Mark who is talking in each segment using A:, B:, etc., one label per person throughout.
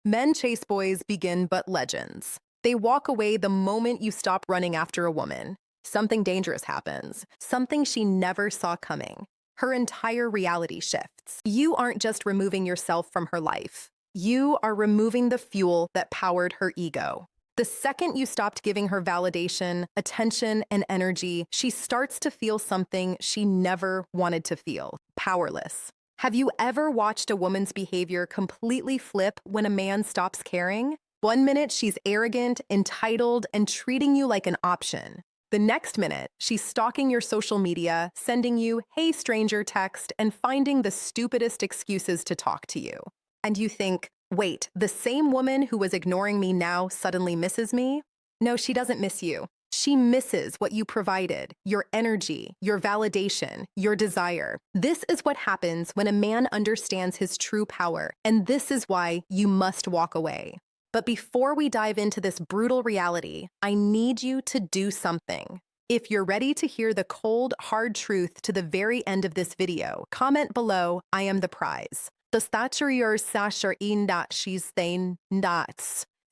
A: Men chase boys begin but legends. They walk away the moment you stop running after a woman. Something dangerous happens, something she never saw coming. Her entire reality shifts. You aren't just removing yourself from her life. You are removing the fuel that powered her ego. The second you stopped giving her validation, attention, and energy, she starts to feel something she never wanted to feel: powerless. Have you ever watched a woman's behavior completely flip when a man stops caring? One minute she's arrogant, entitled, and treating you like an option. The next minute, she's stalking your social media, sending you "hey stranger" text, and finding the stupidest excuses to talk to you. And you think, wait, the same woman who was ignoring me now suddenly misses me? No, she doesn't miss you. She misses what you provided: your energy, your validation, your desire. This is what happens when a man understands his true power, and this is why you must walk away. But before we dive into this brutal reality, I need you to do something. If you're ready to hear the cold, hard truth to the very end of this video, comment below, "I am the prize."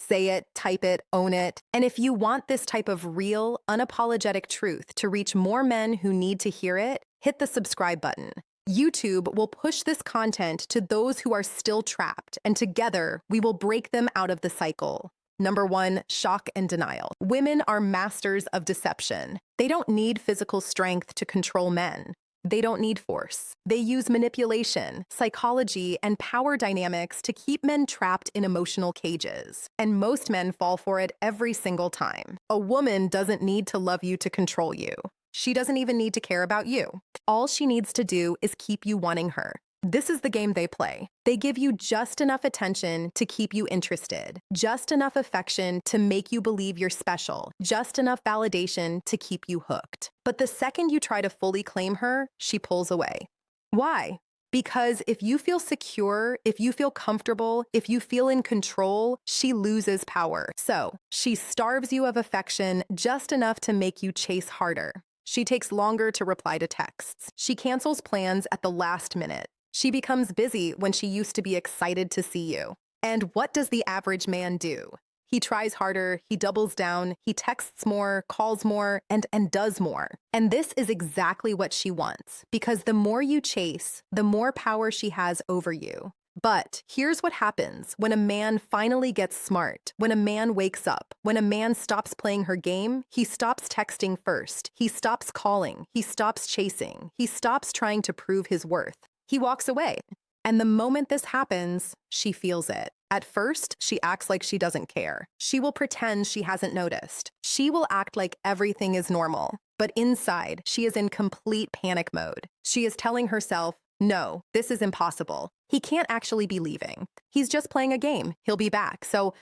A: Say it, type it, own it. And if you want this type of real, unapologetic truth to reach more men who need to hear it, hit the subscribe button. YouTube will push this content to those who are still trapped, and together we will break them out of the cycle. Number 1, shock and denial. Women are masters of deception. They don't need physical strength to control men. They don't need force. They use manipulation, psychology, and power dynamics to keep men trapped in emotional cages. And most men fall for it every single time. A woman doesn't need to love you to control you. She doesn't even need to care about you. All she needs to do is keep you wanting her. This is the game they play. They give you just enough attention to keep you interested, just enough affection to make you believe you're special, just enough validation to keep you hooked. But the second you try to fully claim her, she pulls away. Why? Because if you feel secure, if you feel comfortable, if you feel in control, she loses power. So she starves you of affection just enough to make you chase harder. She takes longer to reply to texts. She cancels plans at the last minute. She becomes busy when she used to be excited to see you. And what does the average man do? He tries harder, he doubles down, he texts more, calls more, and does more. And this is exactly what she wants, because the more you chase, the more power she has over you. But here's what happens when a man finally gets smart, when a man wakes up, when a man stops playing her game. He stops texting first, he stops calling, he stops chasing, he stops trying to prove his worth. He walks away. And the moment this happens, she feels it. At first, she acts like she doesn't care. She will pretend she hasn't noticed. She will act like everything is normal. But inside, she is in complete panic mode. She is telling herself, no, this is impossible. He can't actually be leaving. He's just playing a game. He'll be back. So,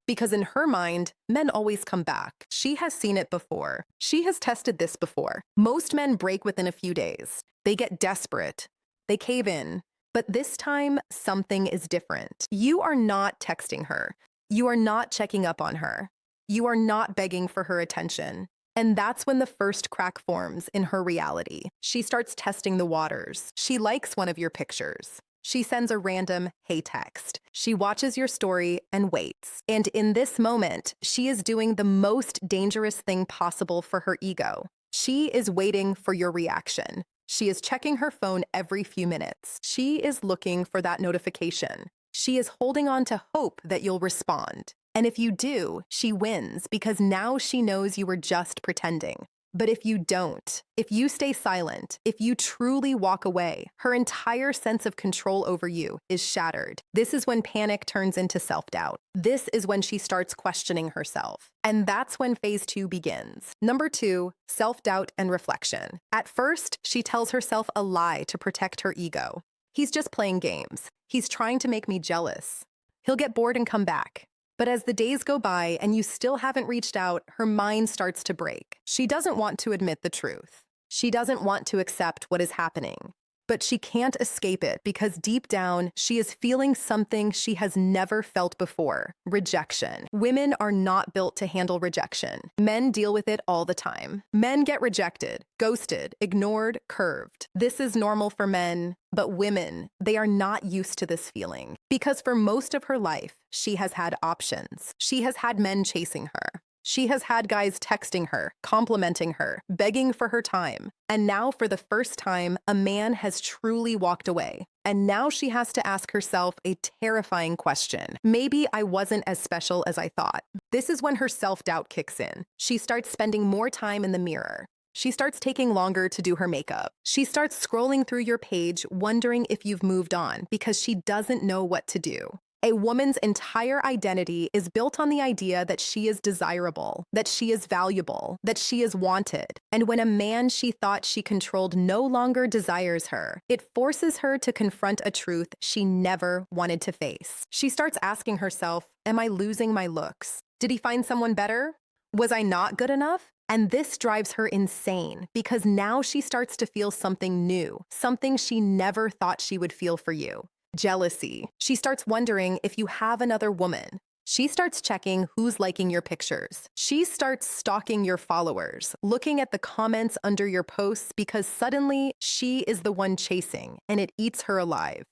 A: because in her mind, men always come back. She has seen it before. She has tested this before. Most men break within a few days. They get desperate. They cave in. But this time, something is different. You are not texting her. You are not checking up on her. You are not begging for her attention. And that's when the first crack forms in her reality. She starts testing the waters. She likes one of your pictures. She sends a random "hey" text. She watches your story and waits. And in this moment, she is doing the most dangerous thing possible for her ego. She is waiting for your reaction. She is checking her phone every few minutes. She is looking for that notification. She is holding on to hope that you'll respond. And if you do, she wins, because now she knows you were just pretending. But if you don't, if you stay silent, if you truly walk away, her entire sense of control over you is shattered. This is when panic turns into self-doubt. This is when she starts questioning herself. And that's when phase 2 begins. Number 2, self-doubt and reflection. At first, she tells herself a lie to protect her ego. He's just playing games. He's trying to make me jealous. He'll get bored and come back. But as the days go by and you still haven't reached out, her mind starts to break. She doesn't want to admit the truth. She doesn't want to accept what is happening. but she can't escape it because deep down, she is feeling something she has never felt before: rejection. Women are not built to handle rejection. Men deal with it all the time. Men get rejected, ghosted, ignored, curved. This is normal for men, but women, they are not used to this feeling because for most of her life, she has had options. She has had men chasing her. She has had guys texting her, complimenting her, begging for her time. And now, for the first time, a man has truly walked away. And now she has to ask herself a terrifying question. Maybe I wasn't as special as I thought. This is when her self-doubt kicks in. She starts spending more time in the mirror. She starts taking longer to do her makeup. She starts scrolling through your page, wondering if you've moved on because she doesn't know what to do. A woman's entire identity is built on the idea that she is desirable, that she is valuable, that she is wanted. And when a man she thought she controlled no longer desires her, it forces her to confront a truth she never wanted to face. She starts asking herself, am I losing my looks? Did he find someone better? Was I not good enough? And this drives her insane because now she starts to feel something new, something she never thought she would feel for you. Jealousy. She starts wondering if you have another woman. She starts checking who's liking your pictures. She starts stalking your followers, looking at the comments under your posts because suddenly she is the one chasing and it eats her alive.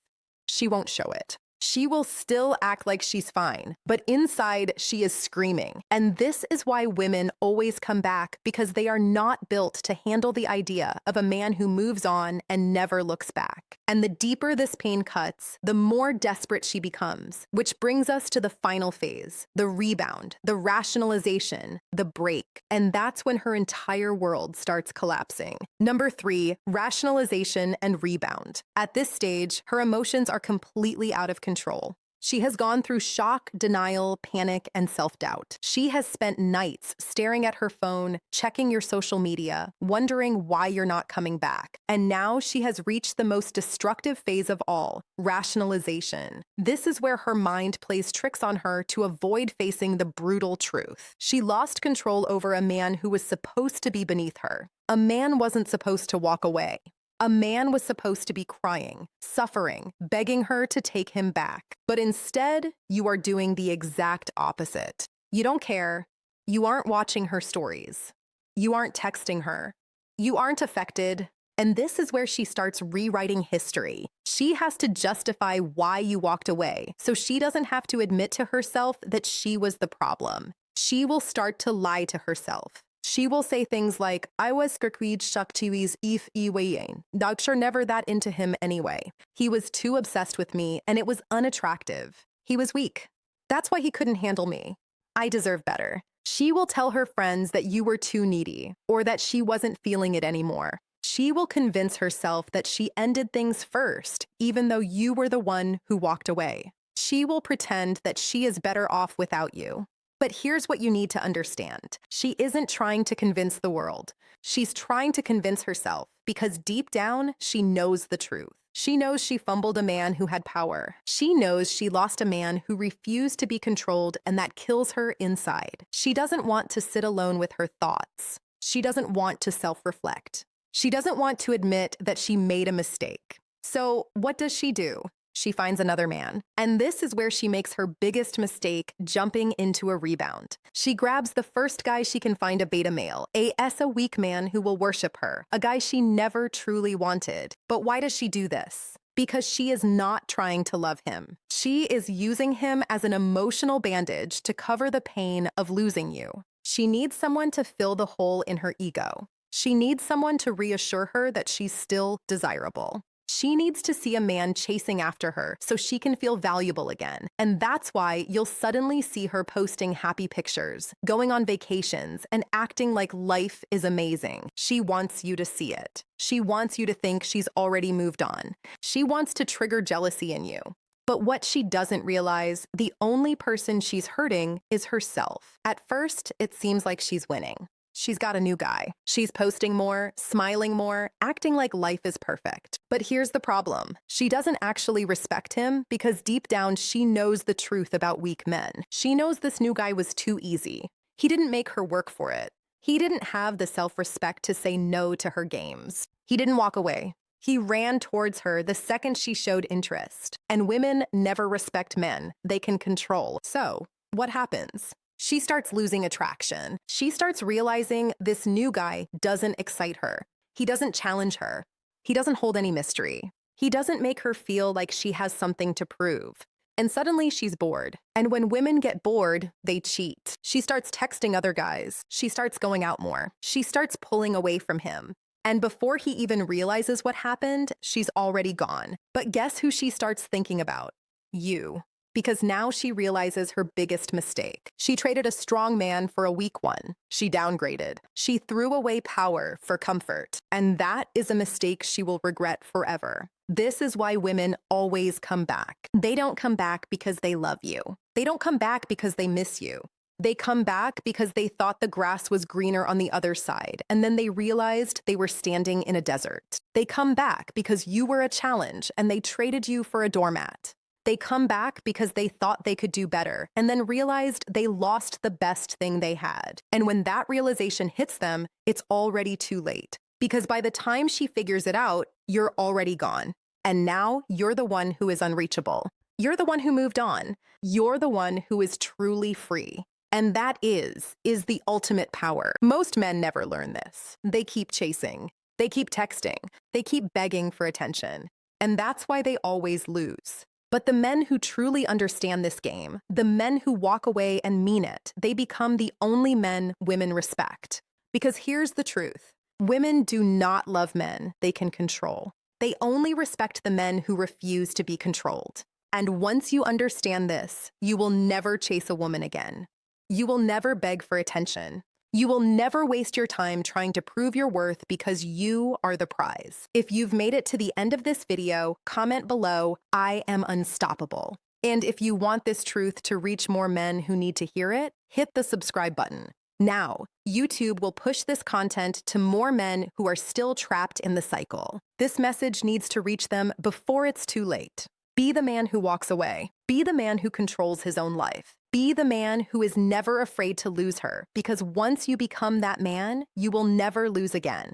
A: She won't show it. She will still act like she's fine, but inside she is screaming. And this is why women always come back, because they are not built to handle the idea of a man who moves on and never looks back. And the deeper this pain cuts, the more desperate she becomes, which brings us to the final phase, the rebound, the rationalization, the break. And that's when her entire world starts collapsing. Number 3, rationalization and rebound. At this stage, her emotions are completely out of control. She has gone through shock, denial, panic, and self-doubt. She has spent nights staring at her phone, checking your social media, wondering why you're not coming back. And now she has reached the most destructive phase of all, rationalization. This is where her mind plays tricks on her to avoid facing the brutal truth. She lost control over a man who was supposed to be beneath her. A man wasn't supposed to walk away. A man was supposed to be crying, suffering, begging her to take him back. But instead, you are doing the exact opposite. You don't care. You aren't watching her stories. You aren't texting her. You aren't affected. And this is where she starts rewriting history. She has to justify why you walked away, so she doesn't have to admit to herself that she was the problem. She will start to lie to herself. She will say things like, I was skrquid shaktiwis if iwayen. Dagsure never that into him anyway. He was too obsessed with me and it was unattractive. He was weak. That's why he couldn't handle me. I deserve better. She will tell her friends that you were too needy or that she wasn't feeling it anymore. She will convince herself that she ended things first, even though you were the one who walked away. She will pretend that she is better off without you. But here's what you need to understand. She isn't trying to convince the world. She's trying to convince herself because deep down, she knows the truth. She knows she fumbled a man who had power. She knows she lost a man who refused to be controlled, and that kills her inside. She doesn't want to sit alone with her thoughts. She doesn't want to self-reflect. She doesn't want to admit that she made a mistake. So what does she do? She finds another man. And this is where she makes her biggest mistake, jumping into a rebound. She grabs the first guy she can find, a beta male, a weak man who will worship her, a guy she never truly wanted. But why does she do this? Because she is not trying to love him. She is using him as an emotional bandage to cover the pain of losing you. She needs someone to fill the hole in her ego. She needs someone to reassure her that she's still desirable. She needs to see a man chasing after her so she can feel valuable again. And that's why you'll suddenly see her posting happy pictures, going on vacations, and acting like life is amazing. She wants you to see it. She wants you to think she's already moved on. She wants to trigger jealousy in you. But what she doesn't realize, the only person she's hurting is herself. At first, it seems like she's winning. She's got a new guy. She's posting more, smiling more, acting like life is perfect. But here's the problem. She doesn't actually respect him because deep down she knows the truth about weak men. She knows this new guy was too easy. He didn't make her work for it. He didn't have the self-respect to say no to her games. He didn't walk away. He ran towards her the second she showed interest. And women never respect men they can control. So, what happens? She starts losing attraction. She starts realizing this new guy doesn't excite her. He doesn't challenge her. He doesn't hold any mystery. He doesn't make her feel like she has something to prove. And suddenly she's bored. And when women get bored, they cheat. She starts texting other guys. She starts going out more. She starts pulling away from him. And before he even realizes what happened, she's already gone. But guess who she starts thinking about? You. Because now she realizes her biggest mistake. She traded a strong man for a weak one. She downgraded. She threw away power for comfort. And that is a mistake she will regret forever. This is why women always come back. They don't come back because they love you. They don't come back because they miss you. They come back because they thought the grass was greener on the other side, and then they realized they were standing in a desert. They come back because you were a challenge, and they traded you for a doormat. They come back because they thought they could do better, and then realized they lost the best thing they had. And when that realization hits them, it's already too late. Because by the time she figures it out, you're already gone. And now you're the one who is unreachable. You're the one who moved on. You're the one who is truly free. And that is the ultimate power. Most men never learn this. They keep chasing. They keep texting. They keep begging for attention. And that's why they always lose. But the men who truly understand this game, the men who walk away and mean it, they become the only men women respect. Because here's the truth. Women do not love men they can control. They only respect the men who refuse to be controlled. And once you understand this, you will never chase a woman again. You will never beg for attention. You will never waste your time trying to prove your worth because you are the prize. If you've made it to the end of this video, comment below, "I am unstoppable." And if you want this truth to reach more men who need to hear it, hit the subscribe button. Now, YouTube will push this content to more men who are still trapped in the cycle. This message needs to reach them before it's too late. Be the man who walks away. Be the man who controls his own life. Be the man who is never afraid to lose her, because once you become that man, you will never lose again.